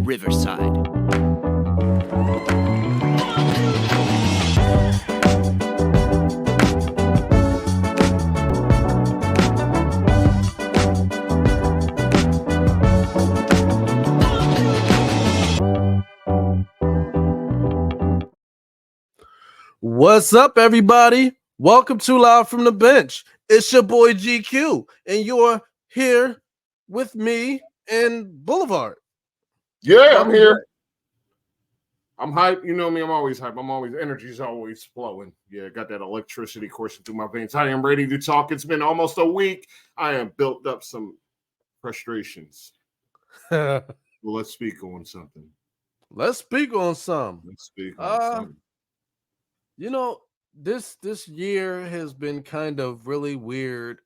Riverside. What's up, everybody? Welcome to Live from the Bench. It's your boy GQ, and you're here with me and Boulevard. Yeah, I'm here. I'm hyped. You know me, I'm always hyped. Energy's always flowing. Yeah, got that electricity coursing through my veins. I am ready to talk. It's been almost a week. I am built up some frustrations. Well, let's speak on something. Let's speak on some. Something. You know, this year has been kind of really weird.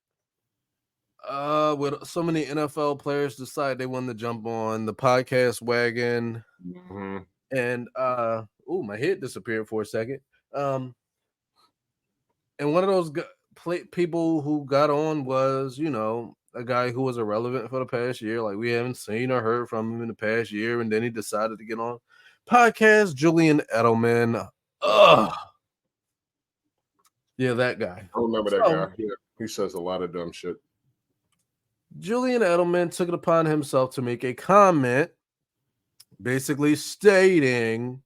With so many NFL players decide they want to jump on the podcast wagon. Mm-hmm. And my head disappeared for a second. And one of those people who got on was, a guy who was irrelevant for the past year. Like, we haven't seen or heard from him in the past year, and then he decided to get on podcast. Julian Edelman. Ugh. Yeah, that guy. I remember that guy. Yeah, he says a lot of dumb shit. Julian Edelman took it upon himself to make a comment basically stating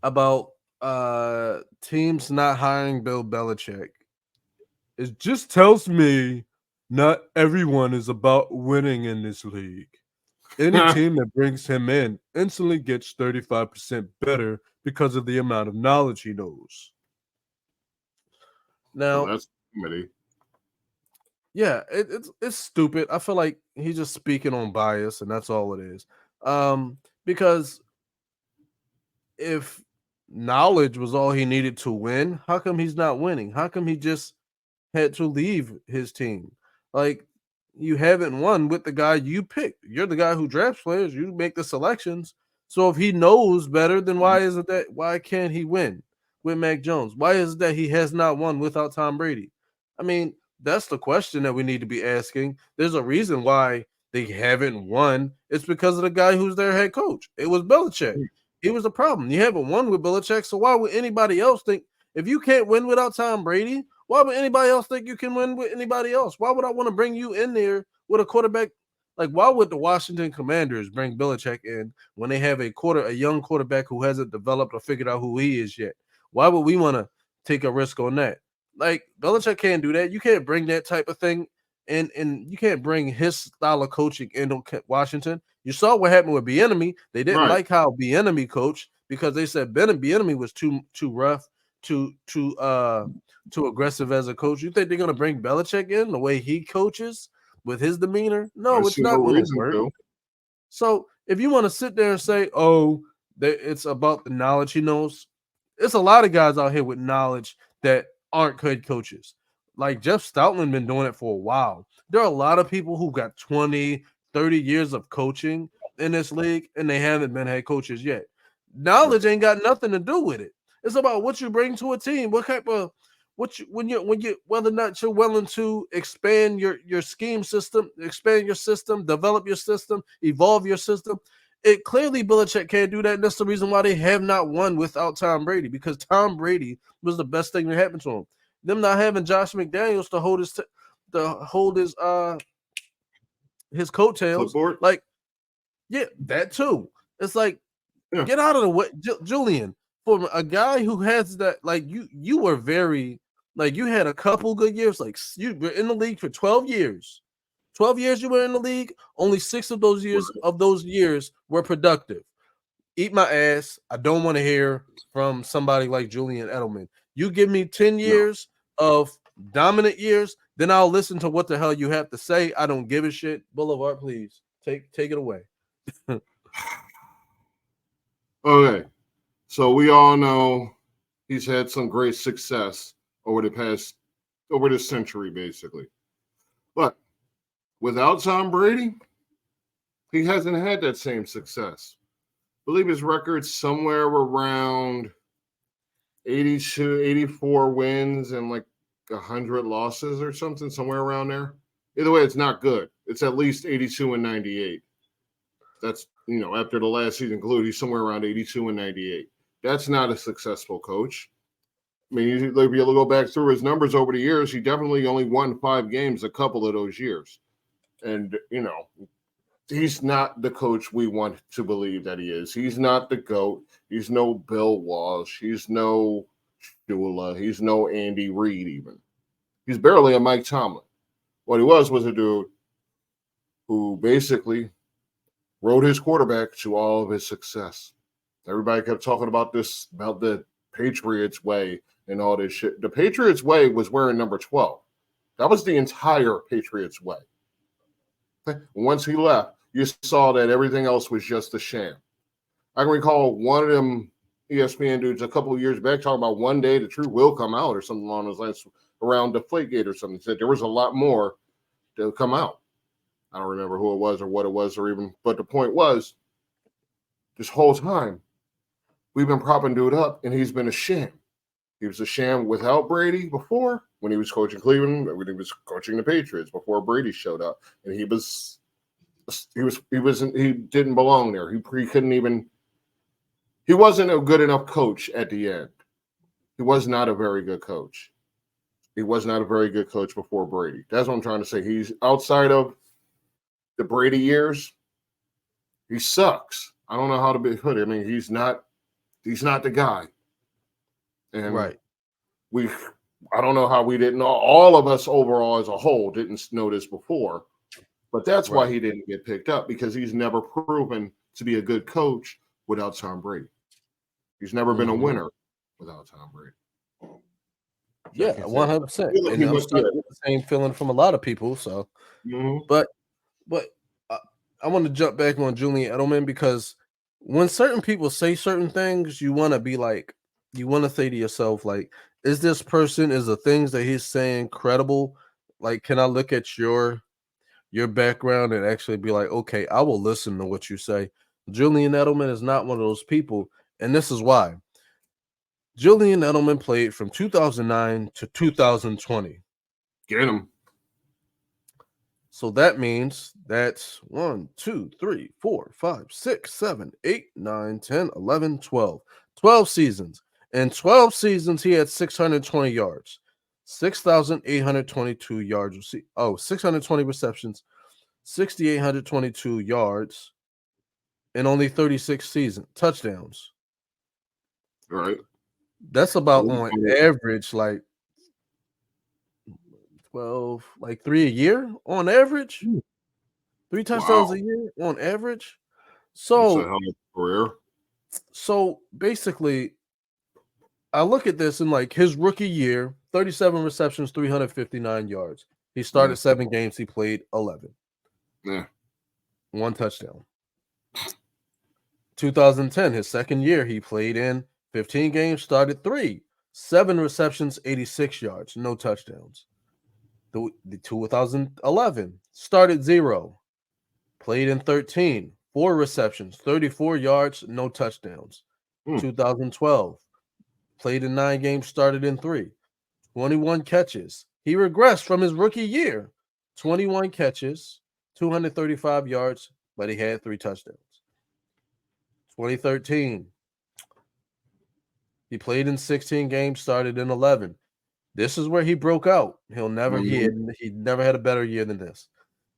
about teams not hiring Bill Belichick. It just tells me not everyone is about winning in this league. Any team that brings him in instantly gets 35% better because of the amount of knowledge he knows. Now, well, that's comedy. Yeah, it's stupid. I feel like he's just speaking on bias, and that's all it is. Because if knowledge was all he needed to win, how come he's not winning? How come he just had to leave his team? Like, you haven't won with the guy you picked. You're the guy who drafts players. You make the selections. So if he knows better, then why can't he win with Mac Jones? Why is it that he has not won without Tom Brady? I mean, that's the question that we need to be asking. There's a reason why they haven't won. It's because of the guy who's their head coach. It was Belichick. He was the problem. You haven't won with Belichick, so why would anybody else think if you can't win without Tom Brady? Why would anybody else think you can win with anybody else? Why would I want to bring you in there with a quarterback? Like, why would the Washington Commanders bring Belichick in when they have a young quarterback who hasn't developed or figured out who he is yet? Why would we want to take a risk on that? Like, Belichick can't do that. You can't bring that type of thing, and you can't bring his style of coaching into Washington. You saw what happened with Bieniemy. They didn't like how Bieniemy coached because they said Bieniemy was too rough, too aggressive as a coach. You think they're gonna bring Belichick in the way he coaches with his demeanor? No, it's not going to work. So if you want to sit there and say, "Oh, it's about the knowledge he knows," it's a lot of guys out here with knowledge that aren't head coaches. Like Jeff Stoutland been doing it for a while. There are a lot of people who got 20, 30 years of coaching in this league, and they haven't been head coaches yet. Knowledge ain't got nothing to do with it. It's about what you bring to a team. What type of when you whether or not you're willing to expand your scheme system, expand your system, develop your system, evolve your system. It clearly Belichick can't do that. And that's the reason why they have not won without Tom Brady, because Tom Brady was the best thing that happened to him. Them not having Josh McDaniels to hold his coattails, Clipboard? like, yeah, that too. It's like, get out of the way, Julian. For a guy who has that, like, you were very, like, you had a couple good years. Like, you were in the league for 12 years. 12 years you were in the league. Only 6 of those years were productive. Eat my ass. I don't want to hear from somebody like Julian Edelman. You give me 10 years of dominant years, then I'll listen to what the hell you have to say. I don't give a shit. Boulevard, please take it away. Okay. So we all know he's had some great success over this century, basically. But without Tom Brady, he hasn't had that same success. I believe his record's somewhere around 82, 84 wins and like 100 losses or something, somewhere around there. Either way, it's not good. It's at least 82 and 98. That's, after the last season included, he's somewhere around 82 and 98. That's not a successful coach. I mean, if you go back through his numbers over the years, he definitely only won 5 games a couple of those years. And, he's not the coach we want to believe that he is. He's not the GOAT. He's no Bill Walsh. He's no Shula. He's no Andy Reid even. He's barely a Mike Tomlin. What he was a dude who basically rode his quarterback to all of his success. Everybody kept talking about the Patriots way and all this shit. The Patriots way was wearing number 12. That was the entire Patriots way. Once he left, you saw that everything else was just a sham. I can recall one of them ESPN dudes a couple of years back talking about one day the truth will come out or something along those lines around Deflategate or something. He said there was a lot more to come out. I don't remember who it was or what it was but the point was, this whole time, we've been propping dude up and he's been a sham. He was a sham without Brady before, when he was coaching Cleveland, when he was coaching the Patriots before Brady showed up. And he didn't belong there. He wasn't a good enough coach at the end. He was not a very good coach. He was not a very good coach before Brady. That's what I'm trying to say. He's outside of the Brady years. He sucks. I don't know how to put it. I mean, he's not the guy. And right. I don't know how we didn't, all of us overall as a whole didn't know this before, but that's why he didn't get picked up, because he's never proven to be a good coach without Tom Brady. He's never been a winner without Tom Brady. Yeah, 100%. And I'm still getting the same feeling from a lot of people. So, but I want to jump back on Julian Edelman, because when certain people say certain things, you want to say to yourself, like, is the things that he's saying credible? Like, can I look at your background and actually be like, okay, I will listen to what you say. Julian Edelman is not one of those people, and this is why. Julian Edelman played from 2009 to 2020. Get him. So that means that's 1, 2, 3, 4, 5, 6, 7, 8, 9, 10, 11, 12. 12 seasons. In 12 seasons, he had 620 yards, 6,822 yards. 620 receptions, 6,822 yards, and only 36 touchdowns. Right. That's about on average, like 12, like 3 a year on average. 3 touchdowns a year on average. So basically, I look at this and, like, his rookie year, 37 receptions, 359 yards. He started 7 games. He played 11. Yeah. 1 touchdown. 2010, his second year, he played in 15 games, started 3, 7 receptions, 86 yards, no touchdowns. The 2011, started 0, played in 13, 4 receptions, 34 yards, no touchdowns. 2012, played in 9 games, started in 3, 21 catches. He regressed from his rookie year. 21 catches, 235 yards, but he had 3 touchdowns. 2013, he played in 16 games, started in 11. This is where he broke out. He never had a better year than this.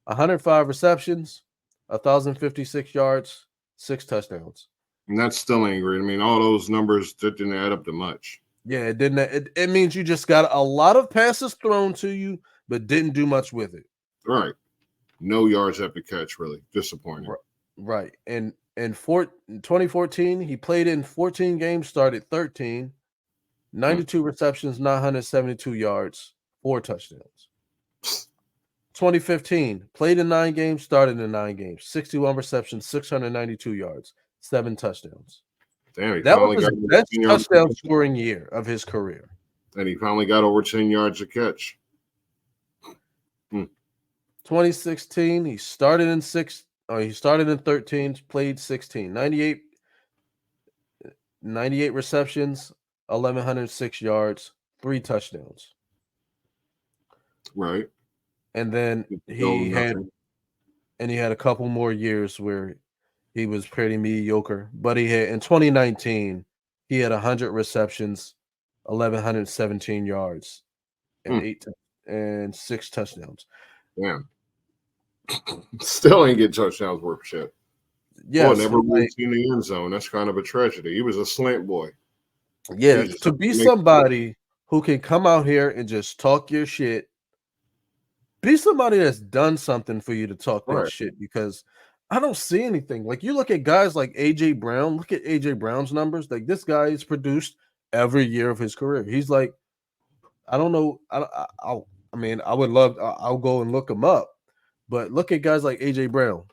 105 receptions, 1,056 yards, 6 touchdowns. And that's still ain't great. I mean, all those numbers didn't add up to much. Yeah, it didn't. It means you just got a lot of passes thrown to you, but didn't do much with it. Right. No yards after catch, really. Disappointing. Right. And in 2014, he played in 14 games, started 13, 92 receptions, 972 yards, 4 touchdowns. 2015, played in 9 games, started in 9 games, 61 receptions, 692 yards, 7 touchdowns. Damn, that was his best touchdown scoring year of his career. And he finally got over 10 yards a catch. 2016, he started in 13, played 16, 98 receptions, 1,106 yards, 3 touchdowns. Right. And then he had a couple more years where he was pretty mediocre. But he had in 2019, he had 100 receptions, 1,117 yards, and Hmm. 6 touchdowns. Damn. Still ain't get touchdowns worth shit. Boy, Yes, never really like seen the end zone. That's kind of a tragedy. He was a slant boy. yeah, Jesus, to be make somebody who can come out here and just talk your shit, be somebody that's done something for you to talk that right. shit because I don't see anything. Like you look at guys like AJ Brown, look at AJ Brown's numbers. Like this guy is produced every year of his career. He's like, I don't know. I mean, I would love. I'll go and look him up. But look at guys like AJ Brown.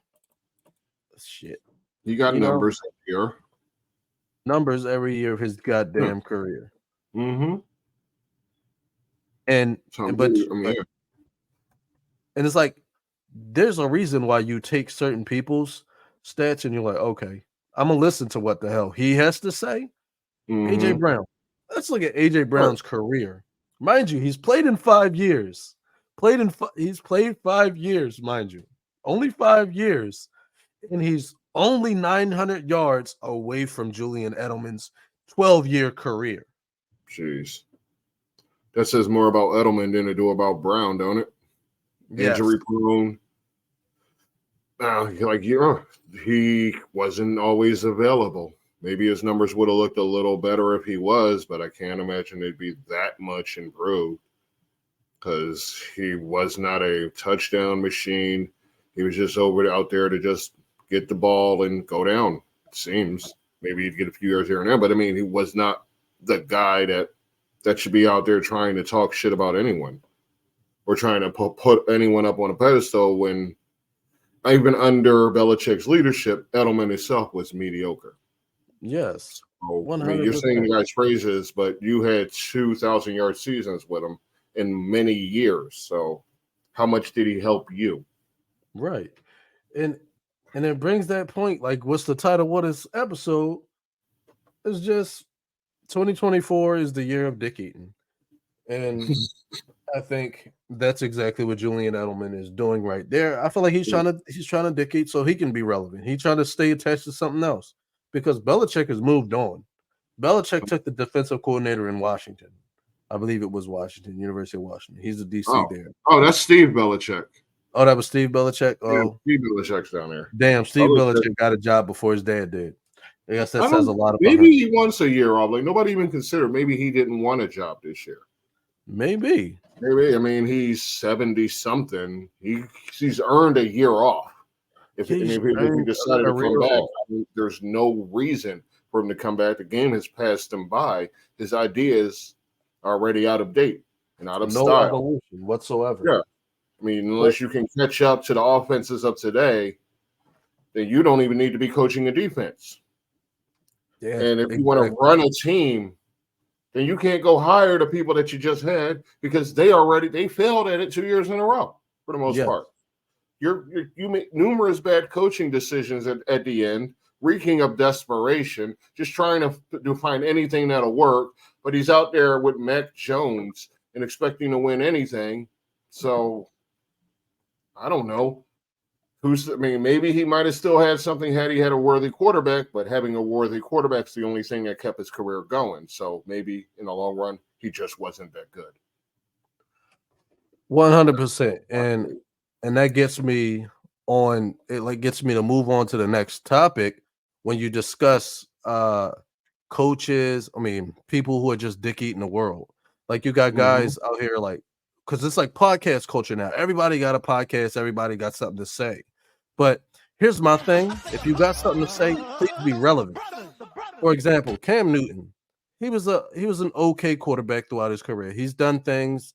Shit, He got you know, numbers here. numbers every year of his goddamn career. Mm-hmm. And So, but I mean, but yeah. and it's like there's a reason why you take certain people's stats and you're like, okay, I'm gonna listen to what the hell he has to say. AJ Mm-hmm. Brown. Let's look at AJ Right. Brown's career. Mind you, he's played in 5 years. He's played 5 years, mind you. Only 5 years. And he's only 900 yards away from Julian Edelman's 12-year career. Jeez. That says more about Edelman than it do about Brown, don't it? Yes. Injury prone. He wasn't always available. Maybe his numbers would have looked a little better if he was, but I can't imagine they'd be that much improved because he was not a touchdown machine. He was just out there to just get the ball and go down. It seems maybe he'd get a few yards here and there, but I mean, he was not the guy that should be out there trying to talk shit about anyone or trying to put anyone up on a pedestal when even under Belichick's leadership, Edelman himself was mediocre. Yes. So, I mean, you're 100%. saying the guy's praises, but you had 2,000-yard seasons with him in many years. So, how much did he help you? Right. And it brings that point. Like, what's the title? What is episode? It's just 2024 is the year of Dick Eaton. And I think that's exactly what Julian Edelman is doing right there. I feel like he's trying to dictate so he can be relevant. He's trying to stay attached to something else because Belichick has moved on. Belichick took the defensive coordinator in Washington. I believe it was Washington, University of Washington. He's the DC there. Oh, that's Steve Belichick. Oh, that was Steve Belichick. Yeah, Oh, Steve Belichick's down there. damn! Steve Belichick got a job before his dad did. I guess that says a lot about maybe him. he wants a year off. Like nobody even considered. Maybe he didn't want a job this year. Maybe. I mean, he's 70 something. He's earned a year off. If he decided to come back, I mean, there's no reason for him to come back. The game has passed him by. His ideas are already out of date and out of no style. Evolution whatsoever. Yeah. I mean, unless you can catch up to the offenses of today, then you don't even need to be coaching a defense. Yeah, and if you want to run a team, then you can't go hire the people that you just had because they failed at it 2 years in a row for the most part. You make numerous bad coaching decisions at the end, reeking of desperation, just trying to find anything that'll work. But he's out there with Mac Jones and expecting to win anything. So I don't know. Maybe he might have still had something had he had a worthy quarterback, but having a worthy quarterback's the only thing that kept his career going. So maybe in the long run, he just wasn't that good. 100%. And that gets me on. It like gets me to move on to the next topic when you discuss coaches. I mean, people who are just dick eating the world. Like you got guys out here like because it's like podcast culture now. Everybody got a podcast. Everybody got something to say. But here's my thing. If you got something to say, please be relevant. For example, Cam Newton. He was an okay quarterback throughout his career. He's done things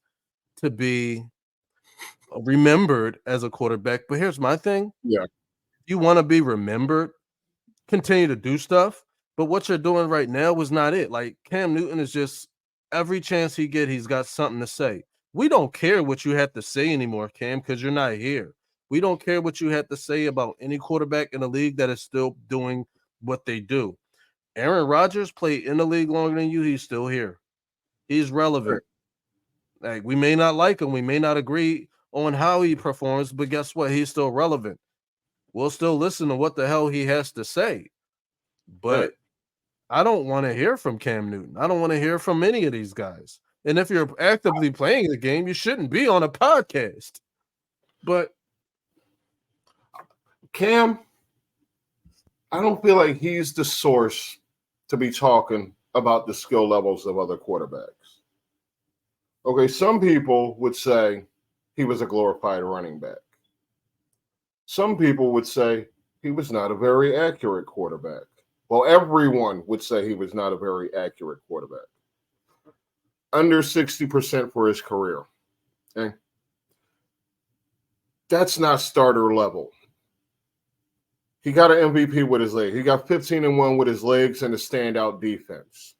to be remembered as a quarterback. But here's my thing. Yeah. If you want to be remembered, continue to do stuff. But what you're doing right now was not it. Like Cam Newton is just every chance he get, he's got something to say. We don't care what you have to say anymore, Cam, because you're not here. We don't care what you have to say about any quarterback in the league that is still doing what they do. Aaron Rodgers played in the league longer than you. He's still here. He's relevant. Like we may not like him. We may not agree on how he performs, but guess what? He's still relevant. we'll still listen to what the hell he has to say. But Right. I don't want to hear from Cam Newton. I don't want to hear from any of these guys. And if you're actively playing the game, you shouldn't be on a podcast. But Cam, I don't feel like he's the source to be talking about the skill levels of other quarterbacks. Okay, some people would say he was a glorified running back. Some people would say he was not a very accurate quarterback. Well, everyone would say he was not a very accurate quarterback. Under 60% for his career. Okay? That's not starter level. He got an MVP with his legs. He got 15-1 with his legs and a standout defense.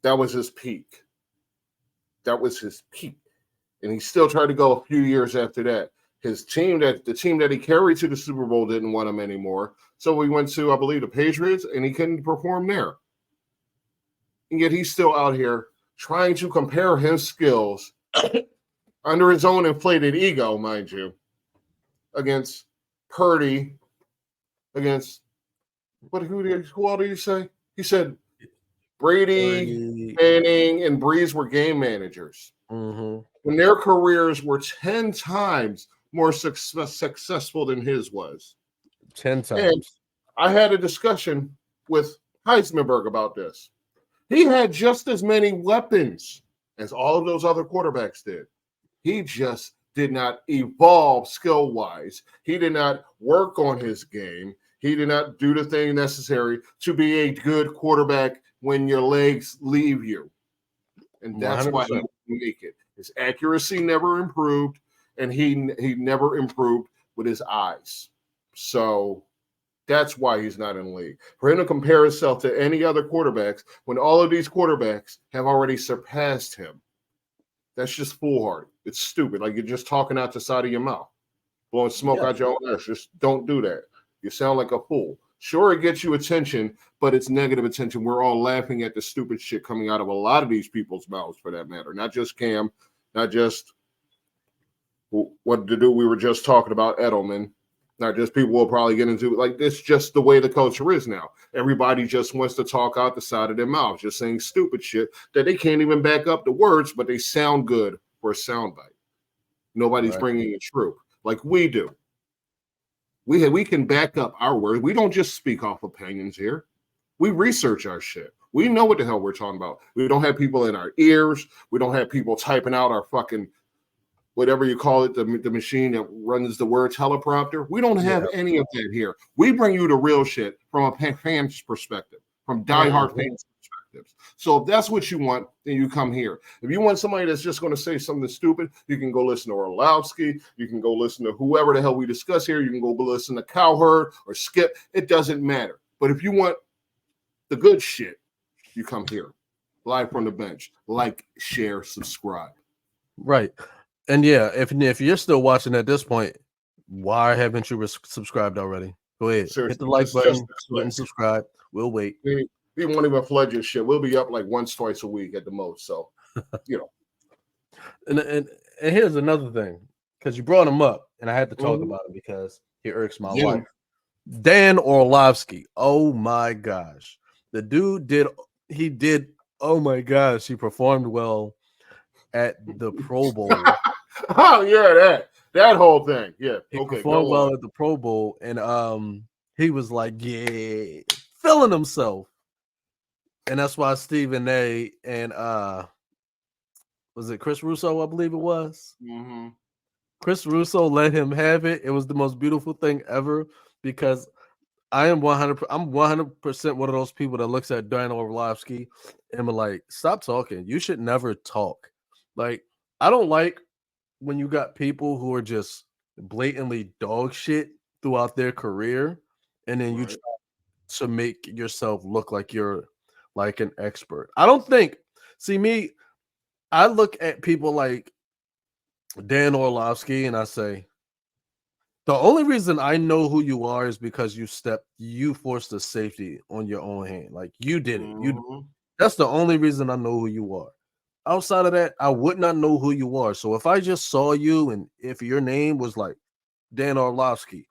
That was his peak. That was his peak. And he still tried to go a few years after that. The team that he carried to the Super Bowl didn't want him anymore. So we went to, I believe, the Patriots, and he couldn't perform there. And yet he's still out here trying to compare his skills under his own inflated ego, mind you, against Purdy, against who all did you say? He said Brady, Manning, and Breeze were game managers. mm-hmm. When their careers were 10 times more successful than his was. 10 times. And I had a discussion with Heisenberg about this. He had just as many weapons as all of those other quarterbacks did. He just did not evolve skill-wise. He did not work on his game. He did not do the thing necessary to be a good quarterback when your legs leave you. And that's 100%. Why he didn't make it. His accuracy never improved, and he never improved with his eyes. So that's why he's not in the league. For him to compare himself to any other quarterbacks when all of these quarterbacks have already surpassed him, that's just foolhardy. It's stupid. Like you're just talking out the side of your mouth, blowing smoke out your own ass. Just don't do that. You sound like a fool. Sure, it gets you attention, but it's negative attention. We're all laughing at the stupid shit coming out of a lot of these people's mouths, for that matter. Not just Cam, not just what to do. We were just talking about Edelman. Not just people will probably get into it. Like, it's just the way the culture is now. Everybody just wants to talk out the side of their mouth, just saying stupid shit that they can't even back up the words, but they sound good for a soundbite. Nobody's bringing it true like we do. We can back up our words. We don't just speak off opinions here. We research our shit. We know what the hell we're talking about. We don't have people in our ears. We don't have people typing out our fucking whatever you call it, the machine that runs the word teleprompter. We don't have any of that here. We bring you the real shit from a fan's perspective, from diehard fans' perspectives. So if that's what you want, then you come here. If you want somebody that's just going to say something stupid, you can go listen to Orlowski. You can go listen to whoever the hell we discuss here. You can go listen to Cowherd or Skip. It doesn't matter. But if you want the good shit, you come here. Live from the bench. Like, share, subscribe. Right. And yeah, if you're still watching at this point, why haven't you subscribed already? Go ahead. Seriously, hit the like button and subscribe. We'll wait. We won't even flood your shit. We'll be up like once, twice a week at the most. So, you know. And here's another thing, because you brought him up, and I had to talk about it because he irks my wife. Dan Orlovsky. Oh my gosh. The dude did. Oh my gosh. He performed well at the Pro Bowl. Oh yeah, that whole thing. Yeah, he performed well at the Pro Bowl, and he was like, yeah, feeling himself, and that's why Stephen A. and was it Chris Russo? I believe it was. Mm-hmm. Chris Russo let him have it. It was the most beautiful thing ever because I'm 100% one of those people that looks at Dan Orlovsky and be like, stop talking. You should never talk. Like, I don't like when you got people who are just blatantly dog shit throughout their career, and then you try to make yourself look like you're like an expert. I don't think. See me, I look at people like Dan Orlovsky and I say, the only reason I know who you are is because you forced a safety on your own hand. Like you did it. That's the only reason I know who you are. Outside of that, I would not know who you are. So if I just saw you and if your name was like Dan Orlovsky,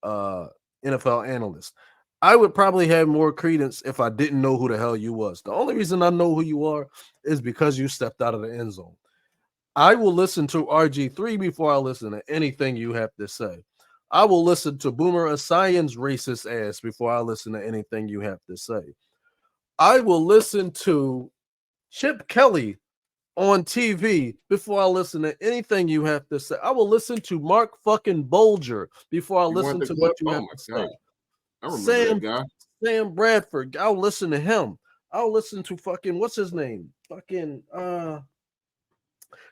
NFL analyst. I would probably have more credence if I didn't know who the hell you was. The only reason I know who you are is because you stepped out of the end zone. I will listen to RG3 before I listen to anything you have to say. I will listen to Boomer Esiamon's racist ass before I listen to anything you have to say. I will listen to Chip Kelly on TV before I listen to anything you have to say. I will listen to Mark fucking Bolger before I listen to what you have to say. I remember that guy. Sam Bradford. I'll listen to him. I'll listen to fucking what's his name? Fucking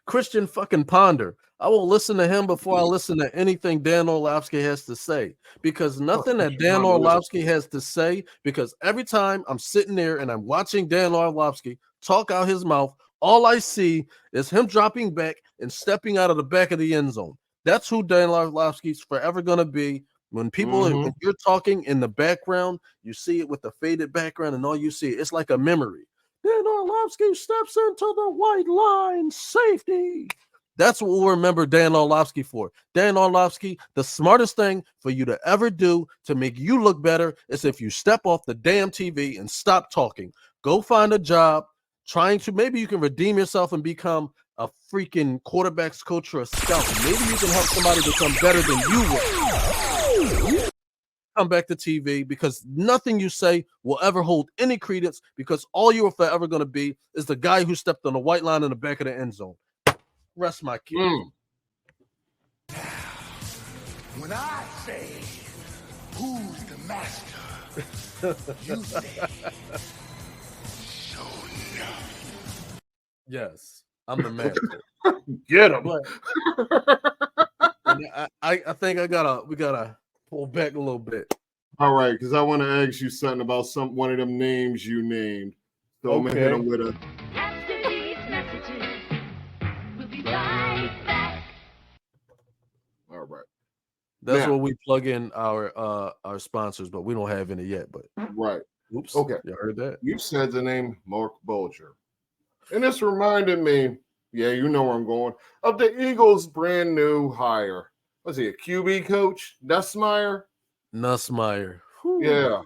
Christian fucking Ponder. I will listen to him before I listen to anything Dan Orlovsky has to say, because nothing that Dan Orlovsky has to say, because every time I'm sitting there and I'm watching Dan Orlovsky talk out his mouth, all I see is him dropping back and stepping out of the back of the end zone. That's who Dan Orlovsky's forever going to be. When when you're talking in the background, you see it with the faded background, and all you see, it's like a memory. Dan Orlovsky steps into the white line, safety. That's what we'll remember Dan Orlovsky for. Dan Orlovsky, the smartest thing for you to ever do to make you look better is if you step off the damn TV and stop talking. Go find a job, maybe you can redeem yourself and become a freaking quarterback's coach or a scout. Maybe you can help somebody become better than you were. Come back to TV, because nothing you say will ever hold any credence, because all you are forever going to be is the guy who stepped on the white line in the back of the end zone. Rest my kid. When I say, who's the master? You say, so no. Yes, I'm the master. Get him. I think we gotta pull back a little bit. All right, because I want to ask you something about one of them names you named. So I'm gonna hit him with a. After these messages, we'll be right back. All right. That's where we plug in our sponsors, but we don't have any yet. But right. Oops. Okay. You heard that? You said the name Mark Bolger, and this reminded me. Yeah, you know where I'm going. Of the Eagles' brand new hire. Was he a QB coach? Nussmeier. Yeah.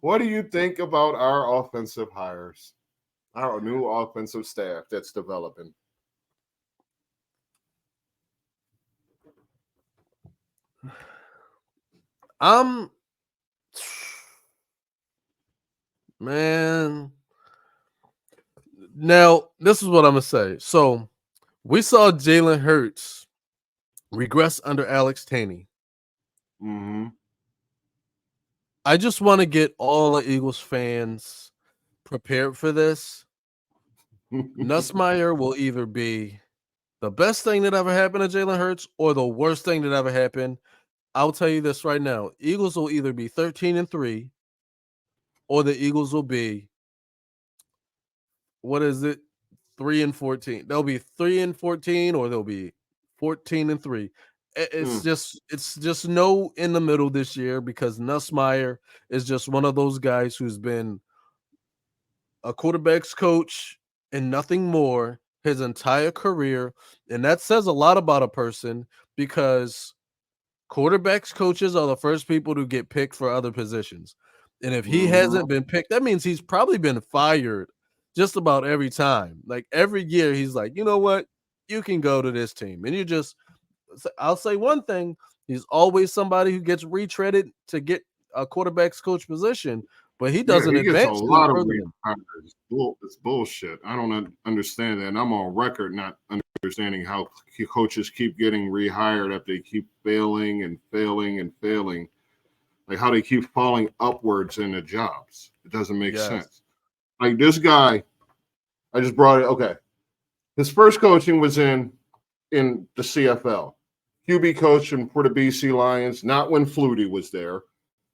What do you think about our offensive hires? Our new offensive staff that's developing. Man. Now, this is what I'm gonna say. So we saw Jalen Hurts regress under Alex Taney. Mm-hmm. I just want to get all the Eagles fans prepared for this. Nussmeier will either be the best thing that ever happened to Jalen Hurts or the worst thing that ever happened. I'll tell you this right now. Eagles will either be 13-3 or the Eagles will be, 3-14. They'll be 3-14 or they'll be 14-3. It's just no in the middle this year, because Nussmeier is just one of those guys who's been a quarterback's coach and nothing more his entire career. And that says a lot about a person, because quarterbacks coaches are the first people to get picked for other positions. And if he hasn't been picked, that means he's probably been fired just about every time. Like every year he's like, you know what? You can go to this team. And I'll say one thing. He's always somebody who gets retreaded to get a quarterback's coach position, but he doesn't advance. A lot of it's bullshit. I don't understand that. And I'm on record not understanding how coaches keep getting rehired after they keep failing and failing and failing. Like how they keep falling upwards in the jobs. It doesn't make sense. Like this guy, I just brought it. Okay. His first coaching was in the CFL. QB coaching for the BC Lions, not when Flutie was there.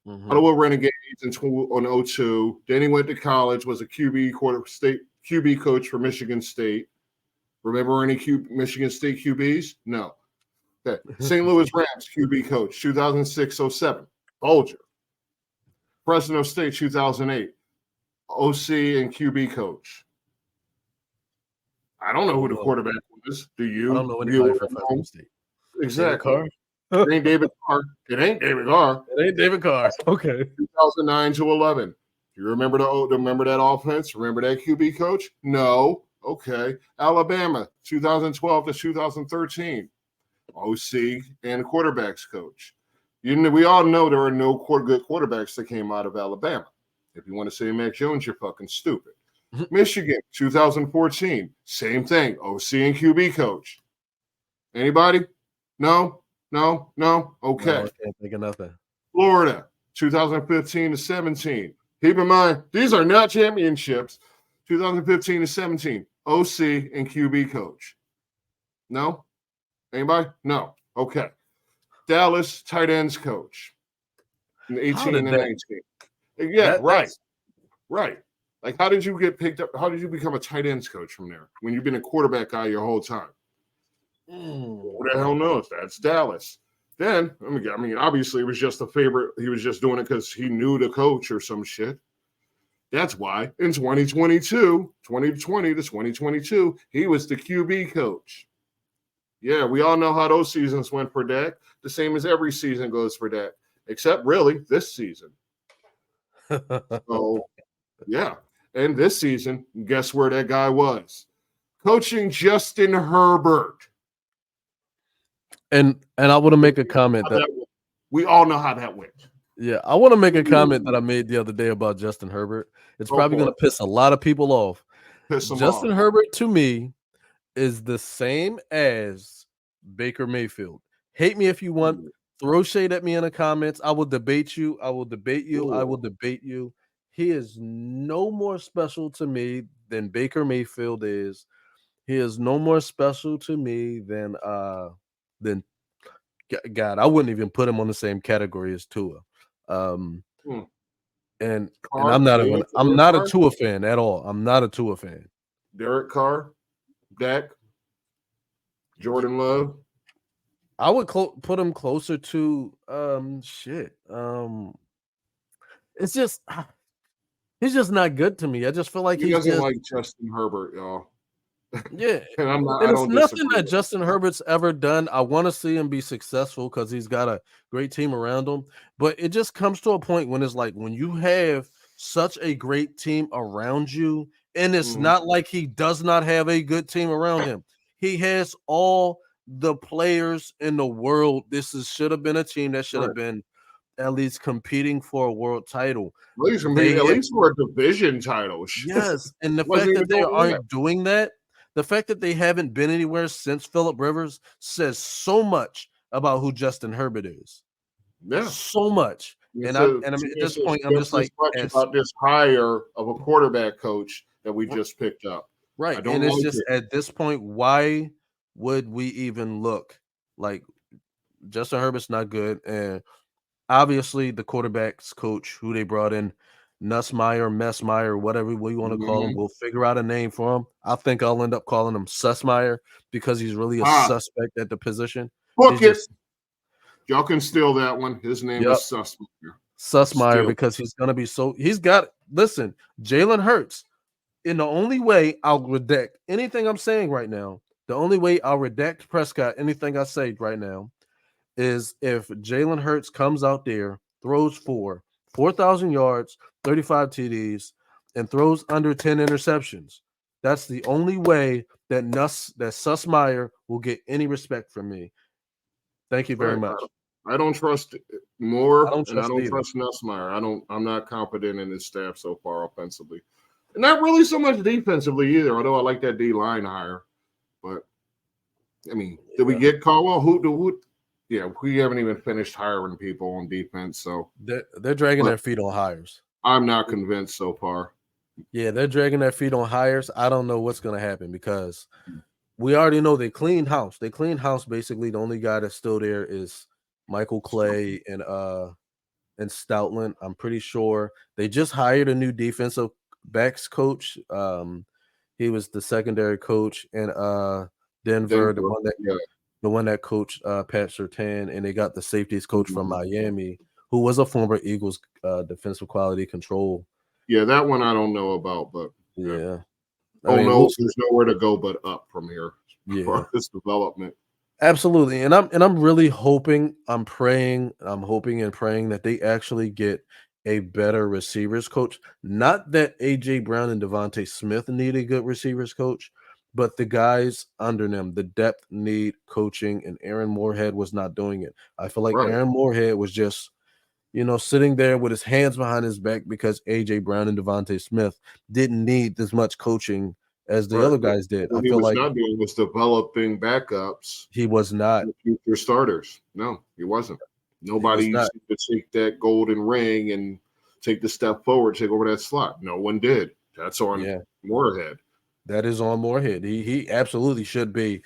Ottawa Renegades in 2002. Then he went to college, was a QB coach for Michigan State. Remember any Michigan State QBs? No. Okay. St. Louis Rams QB coach, 2006-07. Bolger. Fresno State, 2008. OC and QB coach. I don't know who the quarterback was. Do you? I don't know anybody from Fresno State. Exactly. It ain't David Carr. It ain't David Carr. It ain't David Carr. Okay. 2009 to 11. You remember remember that offense? Remember that QB coach? No. Okay. Alabama, 2012 to 2013. OC and quarterbacks coach. We all know there are no good quarterbacks that came out of Alabama. If you want to say Mac Jones, you're fucking stupid. Michigan, 2014, same thing. OC and QB coach. Anybody? No. Okay. No, I can't think of nothing. Florida, 2015 to 17. Keep in mind, these are not championships. 2015 to 17, OC and QB coach. No? Anybody? No. Okay. Dallas tight ends coach. 18 and 19. Yeah, right. Right. Like, how did you get picked up? How did you become a tight ends coach from there when you've been a quarterback guy your whole time? Who the hell knows? That's Dallas. Then, I mean, obviously it was just a favorite. He was just doing it because he knew the coach or some shit. That's why in 2020 to 2022, he was the QB coach. Yeah, we all know how those seasons went for Dak. The same as every season goes for Dak, except really this season. So, yeah. And this season, guess where that guy was? Coaching Justin Herbert. And I want to make a comment that we all know how that went. Yeah, I want to make a comment that I made the other day about Justin Herbert. It's probably going to piss a lot of people off. Justin Herbert, to me, is the same as Baker Mayfield. Hate me if you want. Throw shade at me in the comments. I will debate you. I will debate you. I will debate you. He is no more special to me than Baker Mayfield is. He is no more special to me than God. I wouldn't even put him on the same category as Tua. And I'm not a Tua fan at all. I'm not a Tua fan. Derek Carr, Dak, Jordan Love. I would put him closer to it's just he's just not good to me. I just feel like he doesn't like Justin Herbert, y'all. Yeah, and it's nothing that Justin Herbert's ever done. I want to see him be successful because he's got a great team around him. But it just comes to a point when it's like when you have such a great team around you, and it's not like he does not have a good team around him. He has all the players in the world. Should have been a team that should have been at least competing for a world title. At least for a division title. Yes, and the fact that they aren't doing that. The fact that they haven't been anywhere since Phillip Rivers says so much about who Justin Herbert is. Yeah, so much. And I mean, at this point, I'm just like about this hire of a quarterback coach that we just picked up. Right, and it's just at this point, why would we even look? Like Justin Herbert's not good, and obviously the quarterback's coach who they brought in. Messmeyer, whatever we want to call him. We'll figure out a name for him. I think I'll end up calling him Sussmeyer because he's really a suspect at the position. Y'all can steal that one. His name is Sussmeyer. Sussmeyer because he's going to be listen, Jalen Hurts. In the only way I'll redact anything I'm saying right now, the only way I'll redact Prescott, anything I say right now, is if Jalen Hurts comes out there, throws 4,000 yards, 35 TDs, and throws under 10 interceptions. That's the only way that Sussmeyer will get any respect from me. Thank you very much. I don't trust Moore, and I don't trust Nussmeier. I'm not confident in his staff so far offensively. And not really so much defensively either, although I like that D-line hire. But, I mean, did we get Caldwell? Who? Yeah, we haven't even finished hiring people on defense, so they're dragging their feet on hires. I'm not convinced so far. Yeah, they're dragging their feet on hires. I don't know what's going to happen because we already know they cleaned house. They cleaned house. Basically, the only guy that's still there is Michael Clay and Stoutland. I'm pretty sure they just hired a new defensive backs coach. He was the secondary coach in Denver, the one that coached Pat Surtain, and they got the safeties coach from Miami, who was a former Eagles defensive quality control. Yeah, that one I don't know about, but yeah. There's nowhere to go but up from here for this development. Absolutely. And I'm really hoping, I'm hoping and praying that they actually get a better receivers coach. Not that AJ Brown and Devontae Smith need a good receivers coach, but the guys under them, the depth need coaching, and Aaron Moorhead was not doing it. I feel like Right. Aaron Moorhead was just, sitting there with his hands behind his back because AJ Brown and Devontae Smith didn't need as much coaching as the Right. other guys did. I What he feel was like not doing was developing backups he was not. for future starters. No, he wasn't. He was Nobody not. seemed to take that golden ring and take the step forward, take over that slot. No one did. That's on Yeah. Moorhead. That is on Moorhead. He absolutely should be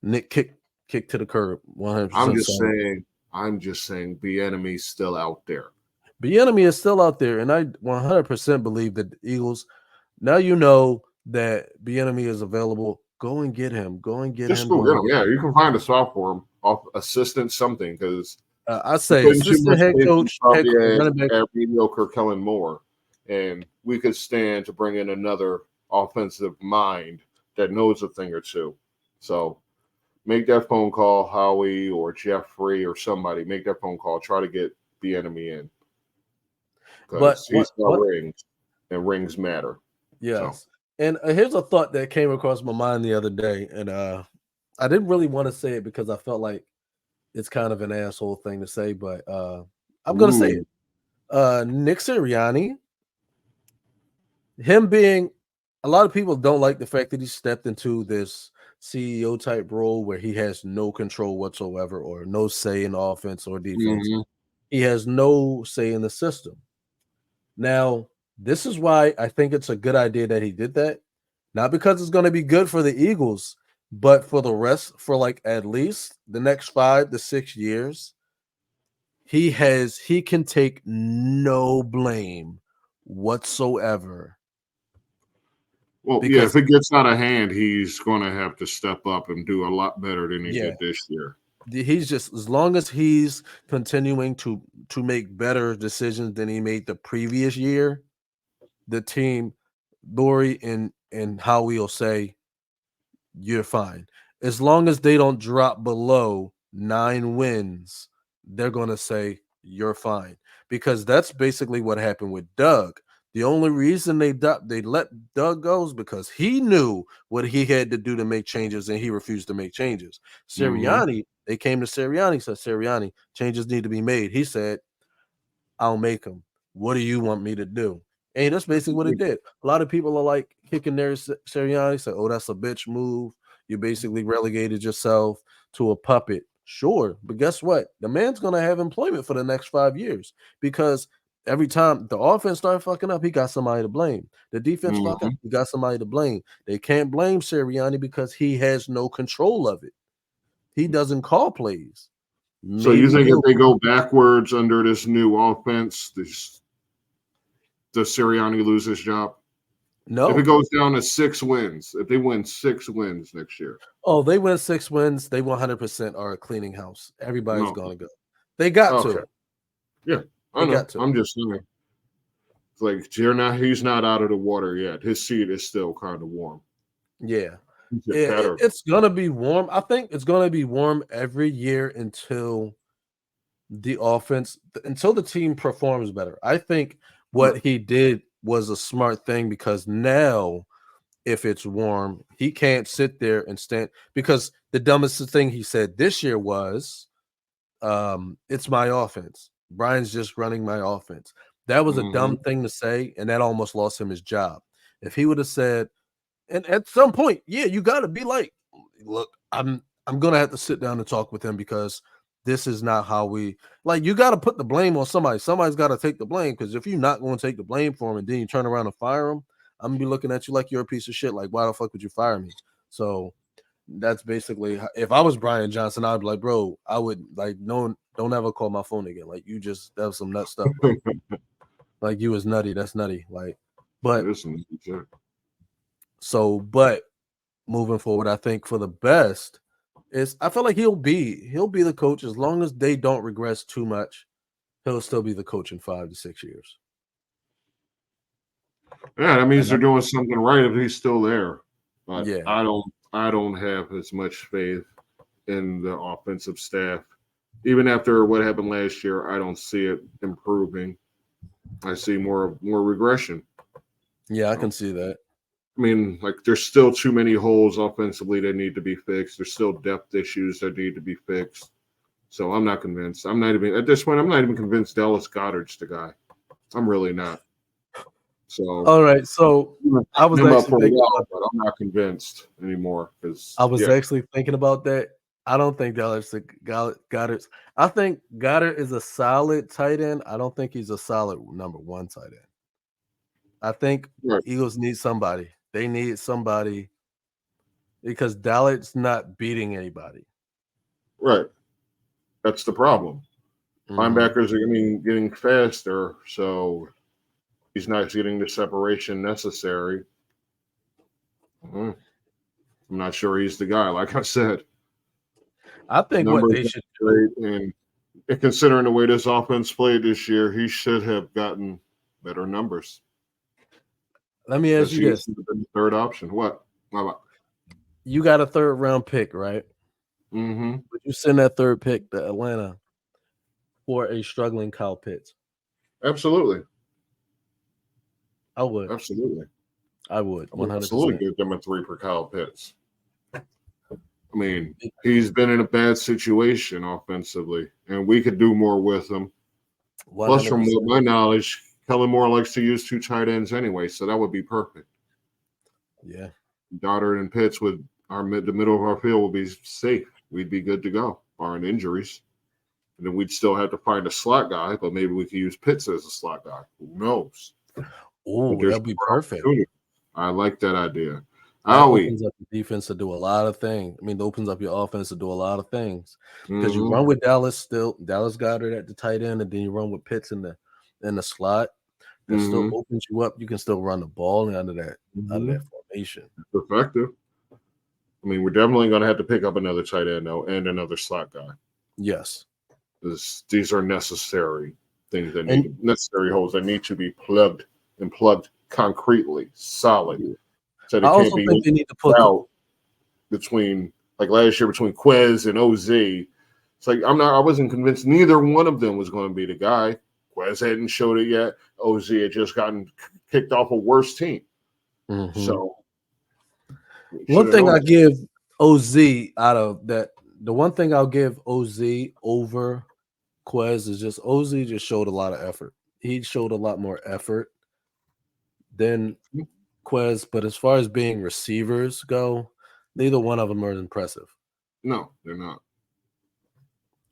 Nick kick to the curb. I'm 100% just solid. saying. I'm just saying. The enemy's still out there. The enemy is still out there, and I 100% believe that the Eagles. Now you know that the enemy is available. Go and get him. Go and get Just him. go Go get and him. get Yeah, him. you can find a spot for him, off assistant something, because I we're say putting too assistant much head attention coach, probably running back. at mediocre Kellen Moore, and we could stand to bring in another offensive mind that knows a thing or two. So make that phone call, Howie or Jeffrey or somebody. Make that phone call. Try to get the enemy in But because he's what got what rings, and rings matter. So Yes. And here's a thought that came across my mind the other day, and I didn't really want to say it because I felt like it's kind of an asshole thing to say, but I'm gonna say ooh, it. Nick Sirianni, him being a lot of people don't like the fact that he stepped into this CEO type role where he has no control whatsoever or no say in offense or defense. mhm. He has no say in the system. Now, this is why I think it's a good idea that he did that. Not because it's going to be good for the Eagles, but for the rest, for like at least the next 5 to 6 years, he can take no blame whatsoever Well, yeah, if because it gets out of hand, he's going to have to step up and do a lot better than he yeah, did this year. he's just as long as he's continuing to make better decisions than he made the previous year, the team, Lori and Howie will say you're fine. As long as they don't drop below 9 wins, they're going to say you're fine because that's basically what happened with Doug. The only reason they let Doug go is because he knew what he had to do to make changes and he refused to make changes. Hmm. Sirianni, they came to Sirianni, said Sirianni, changes need to be made. He said, I'll make them. What do you want me to do? And that's basically what it did. A lot of people are like kicking their Sirianni, say, "Oh, that's a bitch move. You basically relegated yourself to a puppet." Sure, but guess what? The man's gonna have employment for the next 5 years because every time the offense start fucking up, he got somebody to blame. The defense fuck up, Hmm. he got somebody to blame. They can't blame Sirianni because he has no control of it. He doesn't call plays. So you Maybe think if he'll they go backwards under this new offense, does Sirianni lose his job? If it no. goes down to 6 wins, if they win 6 wins next year, Oh, they win 6 wins. They 100% are a cleaning house. Everybody's no. gonna go. They got Okay. to. Yeah, I They got know. to. I'm just saying. It's like he's not out of the water yet. His seat is still kind of warm. Yeah. He get better. It's gonna be warm. I think it's gonna be warm every year until until the team performs better. I think Right. what he did was a smart thing because now if it's warm, he can't sit there and stand because the dumbest thing he said this year was it's my offense. Brian's just running my offense. That was a dumb Hmm. thing to say, and that almost lost him his job. If he would have said, and at some point, yeah, you got to be like, look, I'm gonna have to sit down and talk with him because this is not how we like. You got to put the blame on somebody. Somebody's got to take the blame because if you're not going to take the blame for him and then you turn around and fire him, I'm gonna be looking at you like you're a piece of shit. Like, why the fuck would you fire me? So that's basically if I was Brian Johnson, I'd be like, bro, I would like no, don't ever call my phone again. Like you just that was some nut stuff. Like you was nutty. That's nutty. Like, but Listen, but moving forward, I think for the best is I feel like he'll be the coach as long as they don't regress too much. He'll still be the coach in 5 to 6 years. yeah, that means And they're doing something right if he's still there. But yeah, I don't have as much faith in the offensive staff. Even after what happened last year, I don't see it improving. I see more regression. Yeah, I can see that. I mean, like there's still too many holes offensively that need to be fixed. There's still depth issues that need to be fixed. So I'm not convinced. I'm not even at this point. I'm not even convinced Dallas Goddard's the guy. I'm really not. So All right, so I was him up actually for a thinking while, about but I'm not convinced anymore. Because I was actually thinking about that. I don't think Goddard's. I think Goddard is a solid tight end. I don't think he's a solid number one tight end. I think Right. Eagles need somebody. They need somebody because Dallas not beating anybody. right. That's the problem. Mhm. Linebackers are getting faster, so he's not getting the separation necessary. I'm not sure he's the guy. Like I said, I think what numbers they are should great, do. and considering the way this offense played this year, he should have gotten better numbers. Let me ask Because you he this: should have been the third option. What? you got a third round pick, right? Mm-hmm. Would you send that third pick to Atlanta for a struggling Kyle Pitts? Absolutely. I would. Absolutely. I would. I would 100%. absolutely give them a 3 for Kyle Pitts. I mean, he's been in a bad situation offensively, and we could do more with him. 100%. Plus, from my knowledge, Kellen Moore likes to use 2 tight ends anyway, so that would be perfect. Yeah. Goddard and Pitts the middle of our field would be safe. We'd be good to go, barring injuries. And then we'd still have to find a slot guy, but maybe we could use Pitts as a slot guy. Who knows? Oh, that'd be perfect. I like that idea. That opens up the defense to do a lot of things. I mean, it opens up your offense to do a lot of things because you run with Dallas Goddard at the tight end, and then you run with Pitts in the slot. That still opens you up. You can still run the ball out of that formation. It's effective. I mean, we're definitely going to have to pick up another tight end though, and another slot guy. Yes, these are necessary things necessary holes that need to be plugged concretely, solid. So I also think they need to put out between, like last year, between Quez and OZ. It's like I wasn't convinced neither one of them was going to be the guy. Quez hadn't showed it yet. OZ had just gotten kicked off a worse team. Mm-hmm. So one thing I give OZ out of that, the one thing I'll give OZ over Quez is just OZ just showed a lot of effort. He showed a lot more effort than Quez, but as far as being receivers go, neither one of them are impressive. No, they're not.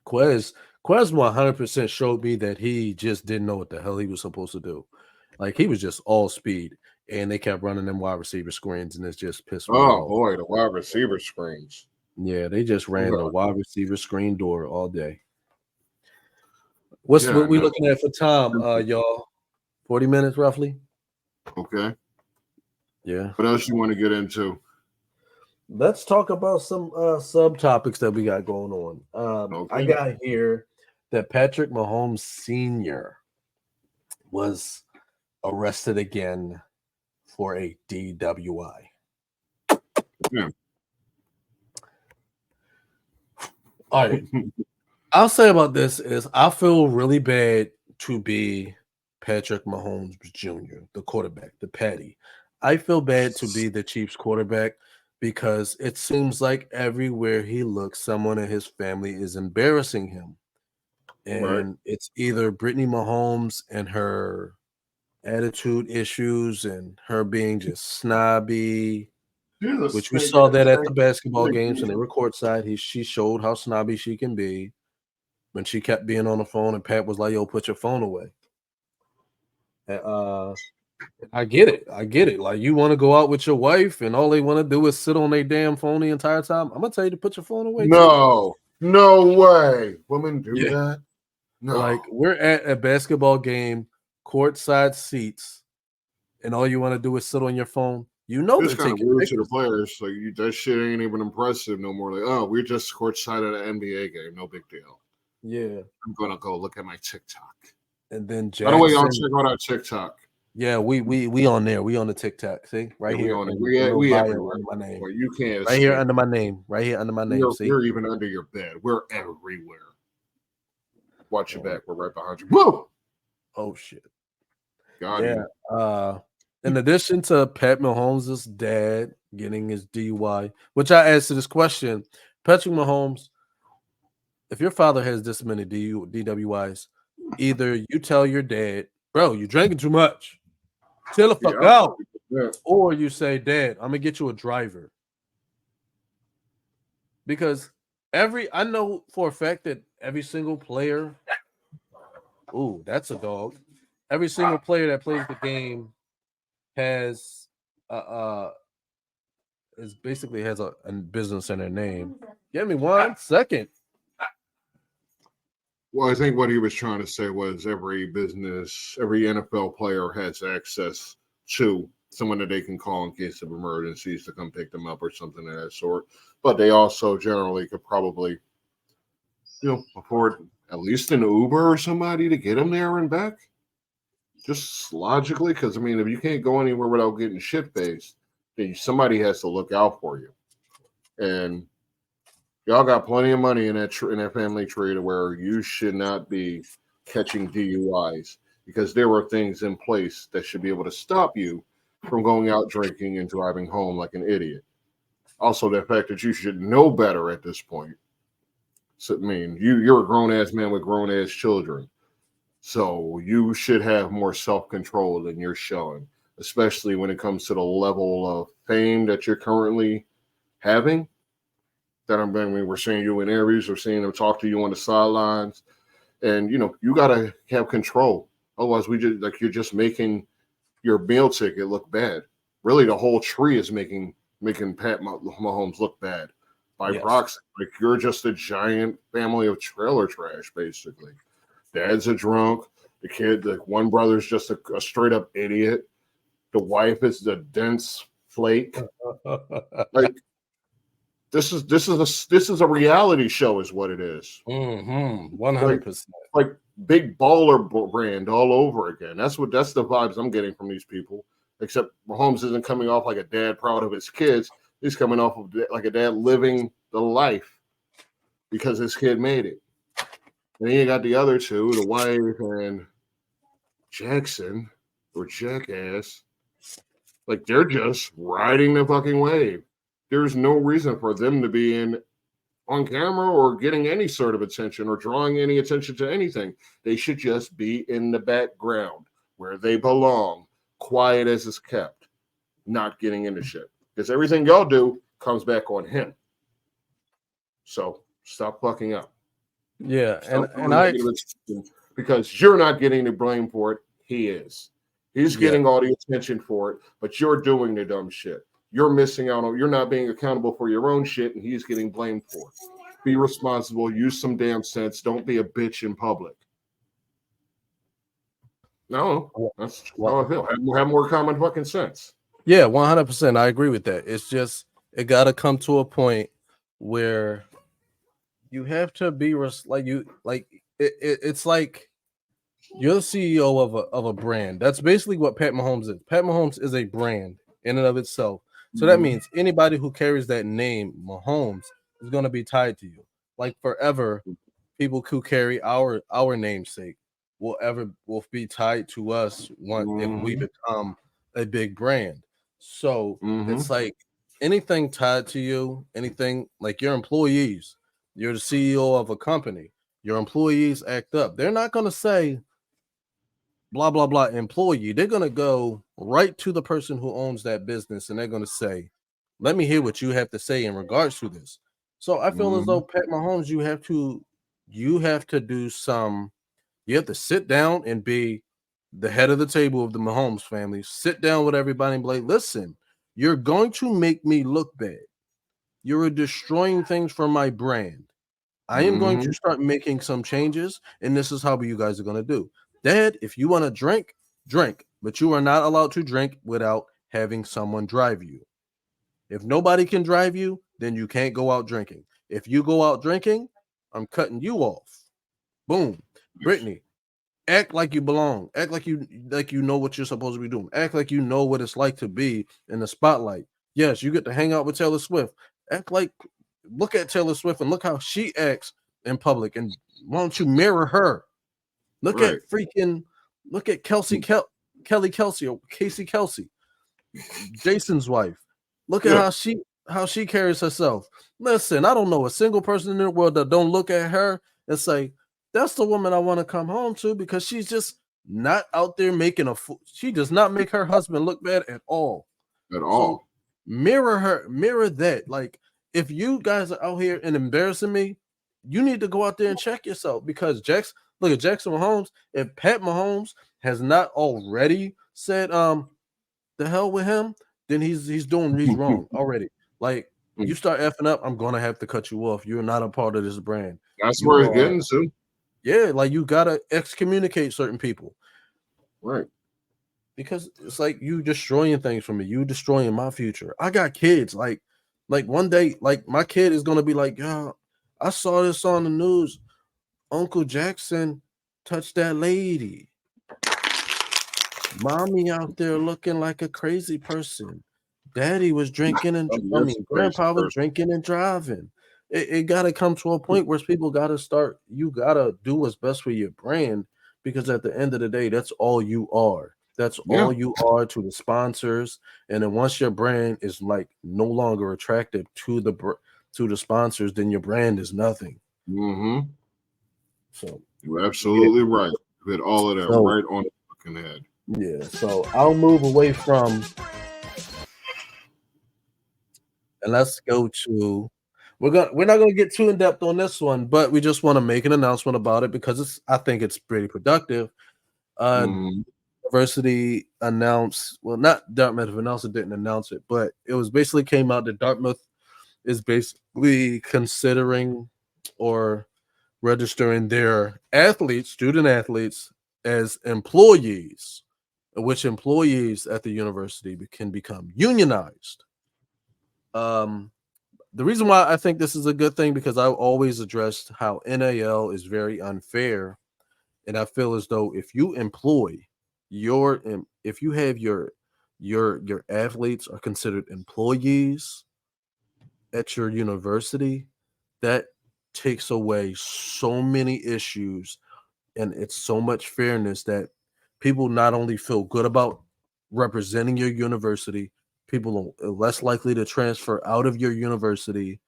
Quez 100% showed me that he just didn't know what the hell he was supposed to do. Like he was just all speed, and they kept running them wide receiver screens, and it's just pissed me off. Oh boy, the wide receiver screens. Yeah, they just ran the wide receiver screen door all day. What we looking at for time, y'all? 40 minutes roughly. Okay. Yeah. What else you want to get into? Let's talk about some subtopics that we got going on. Okay. I got here that Patrick Mahomes Sr. was arrested again for a DWI. Yeah. All right. I'll say about this is I feel really bad to be Patrick Mahomes Jr., the quarterback, the Patty. I feel bad to be the Chiefs quarterback because it seems like everywhere he looks, someone in his family is embarrassing him. And it's either Brittany Mahomes and her attitude issues and her being just snobby, which we saw that at the basketball games and they were courtside. She showed how snobby she can be when she kept being on the phone and Pat was like, yo, put your phone away. I get it. Like you want to go out with your wife and all they want to do is sit on their damn phone the entire time. I'm gonna tell you to put your phone away. No way. Women do that. No. Like we're at a basketball game, courtside seats, and all you want to do is sit on your phone. You know it's they're kind of taking weird to the pictures. players. Like that shit ain't even impressive no more. Like, oh, we're just courtside at an NBA game. No big deal. Yeah. I'm gonna go look at my TikTok. And then By the way, y'all Jackson, check out our TikTok. Yeah, we on there. We on the TikTok. See, right Yeah, we here on it. in the little We bio everywhere. under my name. Well, you can't Right here escape. under my name. Right here under my name. See? We're even under your bed. We're everywhere. Watch your Oh, back. We're right behind you. Whoa! oh shit. Got Yeah. him. In addition to Pat Mahomes' dad getting his DUI, which I asked this question, Patrick Mahomes, if your father has this many DWIs, either you tell your dad, bro, you drinking too much, chill the fuck Yeah. out, Yeah. or you say, Dad, I'm gonna get you a driver. Because I know for a fact that every single player, ooh, that's a dog. Every single player that plays the game has is basically has a business in their name. Give me 1 second. Well, I think what he was trying to say was every NFL player has access to someone that they can call in case of emergencies to come pick them up or something of that sort. But they also generally could probably, afford at least an Uber or somebody to get them there and back. Just logically, because I mean, if you can't go anywhere without getting shit faced, then somebody has to look out for you. And y'all got plenty of money in that family tree to where you should not be catching DUIs because there were things in place that should be able to stop you from going out drinking and driving home like an idiot. Also, the fact that you should know better at this point. So, I mean, you're a grown ass man with grown ass children. So you should have more self-control than you're showing, especially when it comes to the level of fame that you're currently having. We're seeing you in interviews, we're seeing them talk to you on the sidelines, and you gotta have control. Otherwise, you're just making your meal ticket look bad. Really, the whole tree is making Pat Mahomes look bad by Yes. proxy. Like you're just a giant family of trailer trash, basically. Dad's a drunk. The kid, the one brother's just a straight up idiot. The wife is the dense flake. Like this is a reality show, is what it is. 100%. Like big baller brand all over again. That's the vibes I'm getting from these people. Except Mahomes isn't coming off like a dad proud of his kids. He's coming off of like a dad living the life because his kid made it. And then you got the other two, the wife and Jackson or Jackass. Like they're just riding the fucking wave. There's no reason for them to be on camera or getting any sort of attention or drawing any attention to anything. They should just be in the background where they belong, quiet as is kept, not getting into shit. Because everything y'all do comes back on him. So stop fucking up. Yeah, Stop and I because you're not getting the blame for it. He is. He's Yeah. getting all the attention for it, but you're doing the dumb shit. You're missing out on. You're not being accountable for your own shit, and he's getting blamed for it. Be responsible. Use some damn sense. Don't be a bitch in public. No, that's how I feel. Have more common fucking sense. Yeah, 100%. I agree with that. It's just it got to come to a point where you have to be it's like you're the CEO of a brand. That's basically what Pat Mahomes is. Pat Mahomes is a brand in and of itself. So that means anybody who carries that name, Mahomes, is going to be tied to you. Like forever, people who carry our namesake will be tied to us if we become a big brand. So it's like anything tied to you, anything like your employees, you're the CEO of a company, your employees act up. They're not going to say blah blah blah employee. They're going to go right to the person who owns that business and they're going to say, let me hear what you have to say in regards to this. So I feel as though Pat Mahomes, you have to do some, you have to sit down and be the head of the table of the Mahomes family. Sit down with everybody and be like, listen, you're going to make me look bad. You're destroying things for my brand. I am going to start making some changes, and this is how you guys are going to do. Dad, if you want to drink, drink, but you are not allowed to drink without having someone drive you. If nobody can drive you, then you can't go out drinking. If you go out drinking, I'm cutting you off. Boom. Brittany, Act like you belong. Act like you know what you're supposed to be doing. Act like you know what it's like to be in the spotlight. Yes, you get to hang out with Taylor Swift. Act like look at Taylor Swift and look how she acts in public, and why don't you mirror her? Look Right. at Kelly Kelsey or Casey Kelsey, Jason's wife. Look at Yeah. how she carries herself. Listen, I don't know a single person in the world that don't look at her and say, that's the woman I want to come home to, because she's just not out there making a fool. She does not make her husband look bad at all. At So all. mirror her, mirror that. Like, if you guys are out here and embarrassing me, you need to go out there and check yourself, because look at Jackson Mahomes. If Pat Mahomes has not already said the hell with him, then he's wrong already. Like, you start effing up, I'm gonna have to cut you off. You're not a part of this brand. That's You where it's are, getting to. yeah, like you gotta excommunicate certain people, Right. because it's like you destroying things for me. You destroying my future. I got kids. Like one day, like my kid is gonna be like, yeah, I saw this on the news. Uncle Jackson touched that lady. Mommy out there looking like a crazy person. Daddy was drinking and That's a crazy grandpa was person. drinking and driving. It got to come to a point where people got to start. You got to do what's best for your brand, because at the end of the day, that's all you are. That's Yeah. all you are to the sponsors. And then once your brand is like no longer attractive to the sponsors, then your brand is nothing. Mm-hmm. So You're absolutely right. You hit all of that So- right on the fucking head. yeah, so I'll move away from, and let's go to, we're not gonna get too in depth on this one, but we just want to make an announcement about it because I think it's pretty productive. Mhm. University announced, well, not Dartmouth announced it, didn't announce it, but it was basically came out that Dartmouth is basically considering or registering their student athletes, as employees, which employees at the university can become unionized. The reason why I think this is a good thing, because I've always addressed how NAL is very unfair, and I feel as though if you employ if you have your athletes are considered employees at your university, that takes away so many issues, and it's so much fairness that people not only feel good about representing your university, people are less likely to transfer out of your university.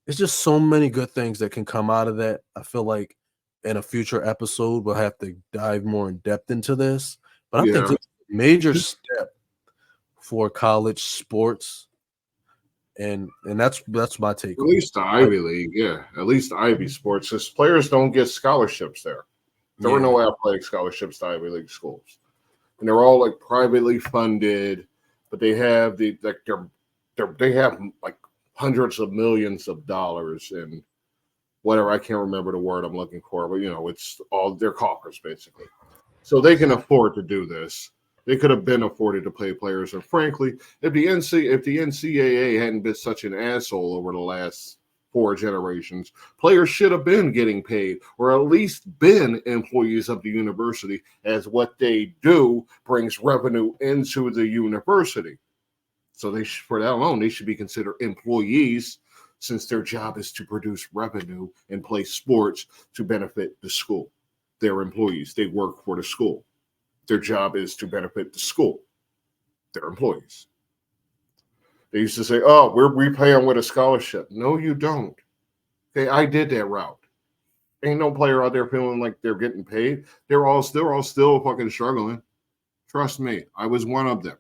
It's just so many good things that can come out of that. I feel like in a future episode we'll have to dive more in depth into this, but I think Yeah. it's a major step for college sports, and that's my take At on it. least the Ivy League, yeah. At least Ivy Sports. Because players don't get scholarships there. There were Yeah. no athletic scholarships to Ivy League schools. And they're all like privately funded, but they have they have like hundreds of millions of dollars and whatever. I can't remember the word I'm looking for, but it's all their coffers basically. So they can afford to do this. They could have been afforded to pay players. And frankly, if the NCAA hadn't been such an asshole over the last 4 generations, players should have been getting paid, or at least been employees of the university, as what they do brings revenue into the university. So for that alone, they should be considered employees, since their job is to produce revenue and play sports to benefit the school. They're employees. They work for the school. Their job is to benefit the school. They're employees. They used to say, oh, we pay them with a scholarship. No, you don't. Okay, I did that route. Ain't no player out there feeling like they're getting paid. They're all still fucking struggling. Trust me, I was one of them.